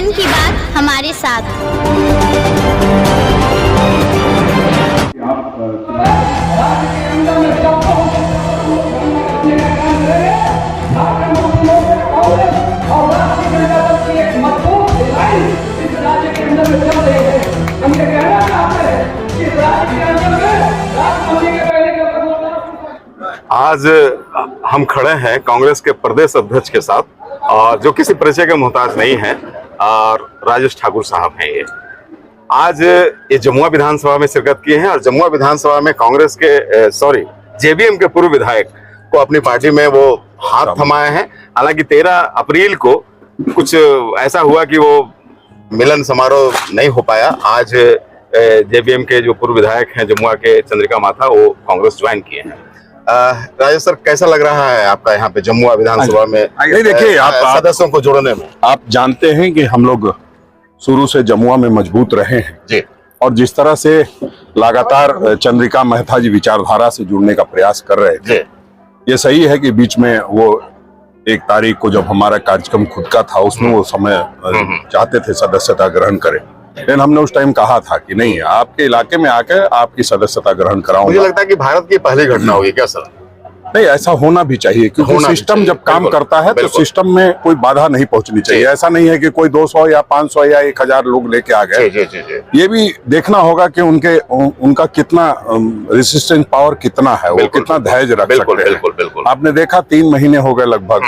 जन की बात हमारे साथ। आज हम खड़े हैं कांग्रेस के प्रदेश अध्यक्ष के साथ, और जो किसी परिचय के मोहताज नहीं है, और राजेश ठाकुर साहब हैं। ये आज ये जमुआ विधानसभा में शिरकत किए हैं, और जमुआ विधानसभा में कांग्रेस के जेबीएम के पूर्व विधायक को अपनी पार्टी में वो हाथ थमाए हैं। हालांकि 13 अप्रैल को कुछ ऐसा हुआ कि वो मिलन समारोह नहीं हो पाया। आज जेबीएम के जो पूर्व विधायक हैं जमुआ के, चंद्रिका माथा, वो कांग्रेस ज्वाइन किए हैं। राजेश सर, कैसा लग रहा है आपका यहाँ पे जमुआ विधानसभा में? नहीं, देखिए, आप सदस्यों को जोड़ने में आप जानते हैं कि हम लोग शुरू से जमुआ में मजबूत रहे हैं जी, और जिस तरह से लगातार चंद्रिका महथा जी विचारधारा से जुड़ने का प्रयास कर रहे थे, ये सही है कि बीच में वो 1 तारीख को जब हमारा कार्यक्रम खुद का था, उसमें वो समय चाहते थे सदस्यता ग्रहण करें, लेकिन हमने उस टाइम कहा था कि नहीं, आपके इलाके में आकर आपकी सदस्यता ग्रहण कराऊंगा। मुझे लगता है कि भारत की पहली घटना होगी क्या सर? नहीं, ऐसा होना भी चाहिए, क्योंकि सिस्टम जब काम करता है तो सिस्टम में कोई बाधा नहीं पहुंचनी चाहिए। ऐसा नहीं है कि कोई 200 या 500 या 1000 लोग लेके आ गए। ये भी देखना होगा कि उनका कितना रेसिस्टेंस पावर कितना है, वो कितना धैर्य रख सकते हैं। आपने देखा 3 महीने हो गए लगभग,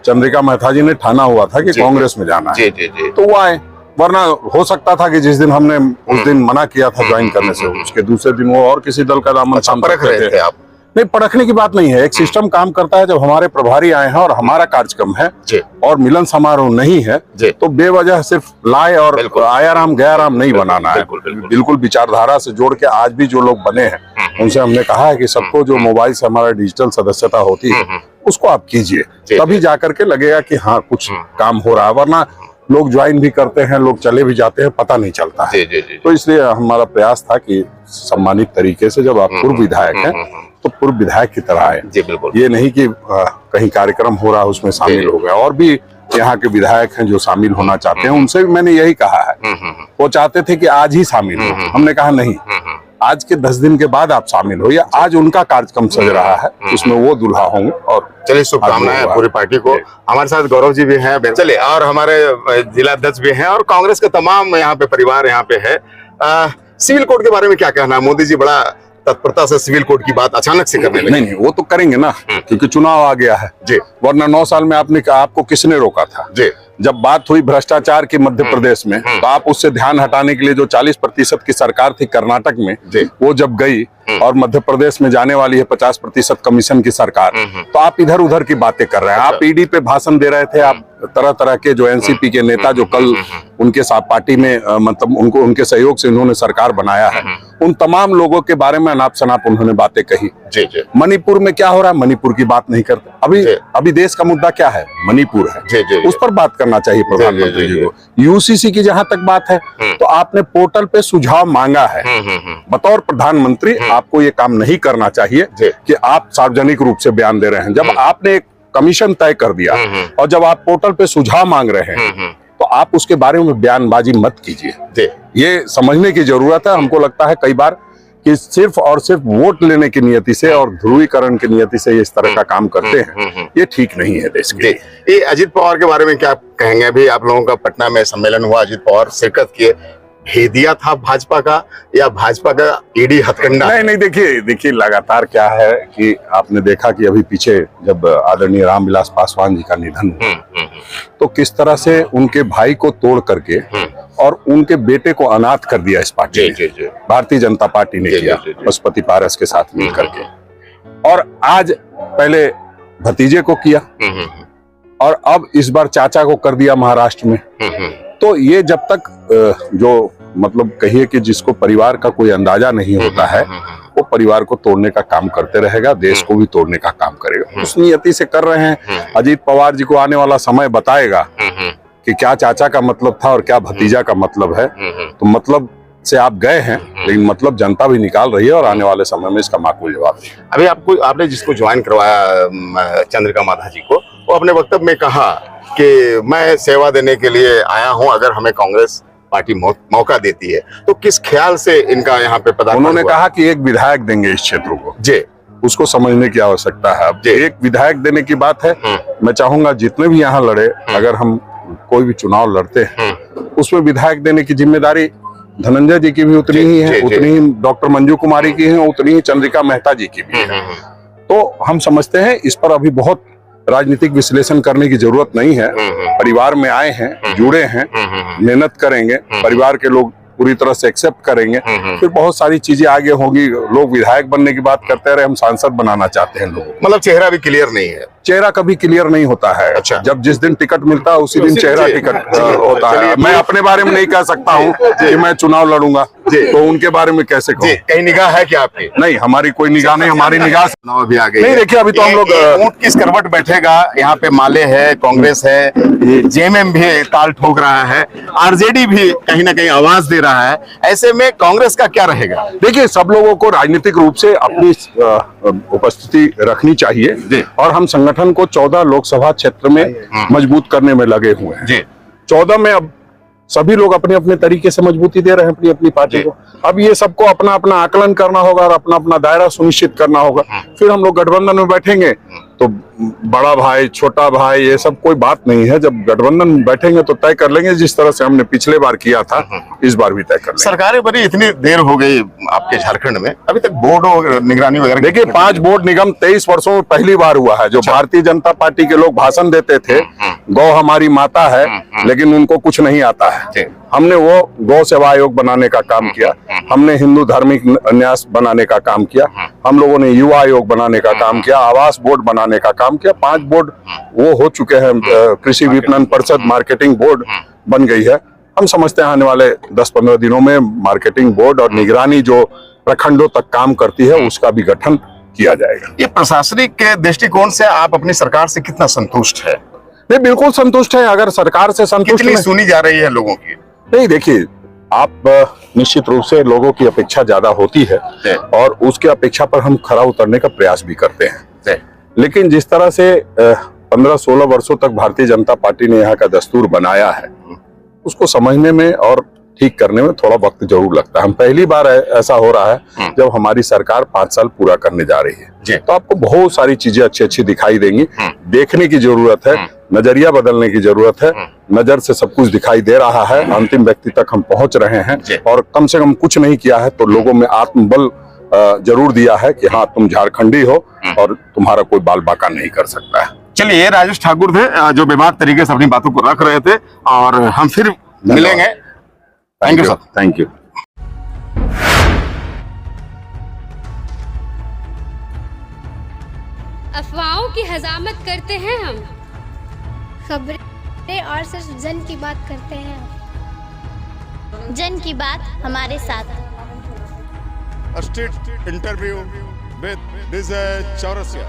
चंद्रिका महथा जी ने ठाना हुआ था कि कांग्रेस में जाना है, तो वो आए। वरना हो सकता था कि जिस दिन हमने उस दिन मना किया था ज्वाइन करने से, उसके दूसरे दिन वो और किसी दल का दामन थाम रहे थे। आप नहीं, परखने की बात नहीं है। एक सिस्टम काम करता है। जब हमारे प्रभारी आए हैं और हमारा कार्यक्रम है और मिलन समारोह नहीं है, तो बेवजह सिर्फ लाए और आया राम गया राम नहीं बनाना है। बिल्कुल विचारधारा से जोड़ के आज भी जो लोग बने हैं उनसे हमने कहा है कि सबको जो मोबाइल से हमारा डिजिटल सदस्यता होती है उसको आप कीजिए, तभी जाकर के लगेगा कि हाँ कुछ काम हो रहा है। वरना लोग ज्वाइन भी करते हैं, लोग चले भी जाते हैं, पता नहीं चलता है। तो इसलिए हमारा प्रयास था कि सम्मानित तरीके से, जब आप पूर्व विधायक हैं तो पूर्व विधायक की तरह आए। ये नहीं कि कहीं कार्यक्रम हो रहा है उसमें शामिल हो गए। और भी यहाँ के विधायक हैं जो शामिल होना चाहते हैं, उनसे भी मैंने यही कहा है। वो चाहते थे कि आज ही शामिल हो, हमने कहा नहीं, आज के 10 दिन के बाद आप शामिल हो। या आज उनका कार्यक्रम सज रहा है, उसमें वो दुल्हा होंगे। और चलिए, शुभकामनाएं पूरी पार्टी को। हमारे साथ गौरव जी भी हैं, चलिए, और हमारे जिला अध्यक्ष भी हैं, और कांग्रेस के तमाम यहाँ पे परिवार यहाँ पे है। सिविल कोड के बारे में क्या कहना है? मोदी जी बड़ा तत्परता से सिविल कोड की बात अचानक से करने लगे। नहीं, वो तो करेंगे ना, क्योंकि चुनाव आ गया है जी। वरना 9 साल में आपको किसने रोका था जी? जब बात हुई भ्रष्टाचार की मध्य प्रदेश में, तो आप उससे ध्यान हटाने के लिए जो 40% की सरकार थी कर्नाटक में, वो जब गई और मध्य प्रदेश में जाने वाली है 50% कमीशन की सरकार, तो आप इधर उधर की बातें कर रहे हैं। आप ईडी पे भाषण दे रहे थे। आप तरह तरह के जो एनसीपी के नेता जो कल उनके साथ पार्टी में मतलब उनके सहयोग से उन्होंने सरकार बनाया है, उन तमाम लोगों के बारे में अनाप शनाप उन्होंने बातें कही। मणिपुर में क्या हो रहा है, मणिपुर की बात नहीं करते। अभी देश का मुद्दा क्या है? मणिपुर है, उस पर बात करना चाहिए प्रधानमंत्री जी को। यूसीसी की जहां तक बात है, तो आपने पोर्टल पे सुझाव मांगा है। बतौर प्रधानमंत्री आपको ये काम नहीं करना चाहिए कि आप सार्वजनिक रूप से बयान दे रहे हैं। जब आपने एक कमीशन तय कर दिया और जब आप पोर्टल पे सुझाव मांग रहे हैं, तो आप उसके बारे में बयानबाजी मत कीजिए। ये समझने की जरूरत है। हमको लगता है कई बार कि सिर्फ और सिर्फ वोट लेने की नियति से और ध्रुवीकरण की नियति से इस तरह का काम करते हैं, ये ठीक नहीं है देश के। ये अजित पवार के बारे में क्या कहेंगे? अभी आप लोगों का पटना में सम्मेलन हुआ, अजित पवार शिरकत किए, भेदिया था भाजपा का या भाजपा का ईडी हथकंडा? नहीं, देखिए लगातार क्या है कि आपने देखा कि अभी पीछे जब आदरणीय रामविलास पासवान जी का निधन हुआ, तो किस तरह से उनके भाई को तोड़ करके और उनके बेटे को अनाथ कर दिया इस पार्टी ने। भारतीय जनता पार्टी ने किया, पशुपति पारस के साथ मिलकर के। और आज पहले भतीजे को किया और अब इस बार चाचा को कर दिया महाराष्ट्र में। तो ये जब तक जो मतलब कहिए कि जिसको परिवार का कोई अंदाजा नहीं होता है, वो परिवार को तोड़ने का काम करते रहेगा, देश को भी तोड़ने का काम करेगा। उस नियति से कर रहे हैं। अजीत पवार जी को आने वाला समय बताएगा कि क्या चाचा का मतलब था और क्या भतीजा का मतलब है। तो मतलब से आप गए हैं, लेकिन मतलब जनता भी निकाल रही है और आने वाले समय में इसका माकूल जवाब देगी। अभी आपने जिसको ज्वाइन करवाया चंद्रिका माथा जी को, वो अपने वक्तव्य में कहा कि मैं सेवा देने के लिए आया हूं, अगर हमें कांग्रेस पार्टी मौका देती है तो किस ख्याल से इनका यहाँ पे पदार्पण हुआ? उन्होंने कहा कि एक विधायक देंगे इस क्षेत्र को, जी, उसको समझने की आवश्यकता है। अब एक विधायक देने की बात है, मैं चाहूंगा जितने भी यहाँ लड़े, अगर हम कोई भी चुनाव लड़ते हैं उसमें विधायक देने की जिम्मेदारी धनंजय जी की भी उतनी ही है, उतनी ही डॉक्टर मंजू कुमारी की है, उतनी ही चंद्रिका मेहता जी की भी है। तो हम समझते हैं इस पर अभी बहुत राजनीतिक विश्लेषण करने की जरूरत नहीं है। परिवार में आए हैं, जुड़े हैं, मेहनत करेंगे, परिवार के लोग पूरी तरह से एक्सेप्ट करेंगे, फिर बहुत सारी चीजें आगे होगी। लोग विधायक बनने की बात करते रहे, हम सांसद बनाना चाहते हैं लोगों को। मतलब चेहरा भी क्लियर नहीं है? चेहरा कभी क्लियर नहीं होता है। अच्छा। जब जिस दिन टिकट मिलता है उसी दिन चेहरा टिकट होता है। मैं अपने बारे में नहीं कह सकता हूँ कि मैं चुनाव लड़ूंगा, तो उनके बारे में कैसे कहूँ? कहीं निगाह है क्या आपकी? नहीं, हमारी कोई निगाह नहीं, हमारी निगाह चुनाव भी आ गई नहीं। देखिए, अभी तो हम लोग ऊंट किस करवट बैठेगा, यहाँ पे माले है, कांग्रेस है, जेएमएम भी ताल ठोक रहा है, आरजेडी भी कहीं ना कहीं आवाज दे रहा है, ऐसे में कांग्रेस का क्या रहेगा? देखिए, सब लोगों को राजनीतिक रूप से अपनी उपस्थिति रखनी चाहिए और हम संगठन को 14 लोकसभा क्षेत्र में मजबूत करने में लगे हुए हैं। 14 में अब सभी लोग अपने अपने तरीके से मजबूती दे रहे हैं अपनी अपनी पार्टी को। अब ये सबको अपना अपना आकलन करना होगा और अपना अपना दायरा सुनिश्चित करना होगा। फिर हम लोग गठबंधन में बैठेंगे तो बड़ा भाई छोटा भाई ये सब कोई बात नहीं है। जब गठबंधन में बैठेंगे तो तय कर लेंगे, जिस तरह से हमने पिछले बार किया था इस बार भी तय कर लेंगे। सरकारें बड़ी इतनी देर हो गई आपके झारखंड में, अभी तक बोर्ड और निगरानी वगैरह? देखिए, 5 बोर्ड निगम 23 वर्षों में पहली बार हुआ है। जो भारतीय जनता पार्टी के लोग भाषण देते थे, गौ हमारी माता है, लेकिन उनको कुछ नहीं आता है। हमने वो गौ सेवा आयोग बनाने का काम किया, हमने हिंदू धार्मिक न्यास बनाने का काम किया, हम लोगों ने युवा आयोग बनाने का काम किया, आवास बोर्ड बनाने का काम किया। 5 बोर्ड वो हो चुके हैं। कृषि विपणन परिषद मार्केटिंग बोर्ड बन गई है। हम समझते हैं आने वाले 10-15 दिनों में मार्केटिंग बोर्ड और निगरानी जो प्रखंडों तक काम करती है उसका भी गठन किया जाएगा। ये प्रशासनिक के दृष्टिकोण से आप अपनी सरकार से कितना संतुष्ट है? नहीं, बिल्कुल संतुष्ट है। अगर सरकार से संतुष्ट कितनी सुनी जा रही है लोगों की? नहीं, देखिए, आप निश्चित रूप से लोगों की अपेक्षा ज्यादा होती है और उसके अपेक्षा पर हम खरा उतरने का प्रयास भी करते हैं। लेकिन जिस तरह से 15-16 वर्षों तक भारतीय जनता पार्टी ने यहाँ का दस्तूर बनाया है, उसको समझने में और ठीक करने में थोड़ा वक्त जरूर लगता है। हम पहली बार ऐसा हो रहा है जब हमारी सरकार 5 साल पूरा करने जा रही है, तो आपको बहुत सारी चीजें अच्छी अच्छी दिखाई देंगी। देखने की जरूरत है, नजरिया बदलने की जरूरत है। नजर से सब कुछ दिखाई दे रहा है, अंतिम व्यक्ति तक हम पहुंच रहे हैं और कम से कम कुछ नहीं किया है तो लोगों में आत्मबल जरूर दिया है कि हाँ, तुम झारखंडी हो और तुम्हारा कोई बाल बाका नहीं कर सकता है। चलिए, राजेश ठाकुर थे जो बेबाक तरीके से अपनी बातों को रख रहे थे और हम फिर मिलेंगे। Thank you sir. Thank you. अफवाहों की हजामत करते हैं हम, खबरें और सिर्फ जन की बात करते हैं। जन की बात हमारे साथ। Street interview with Vijay Chaurasia.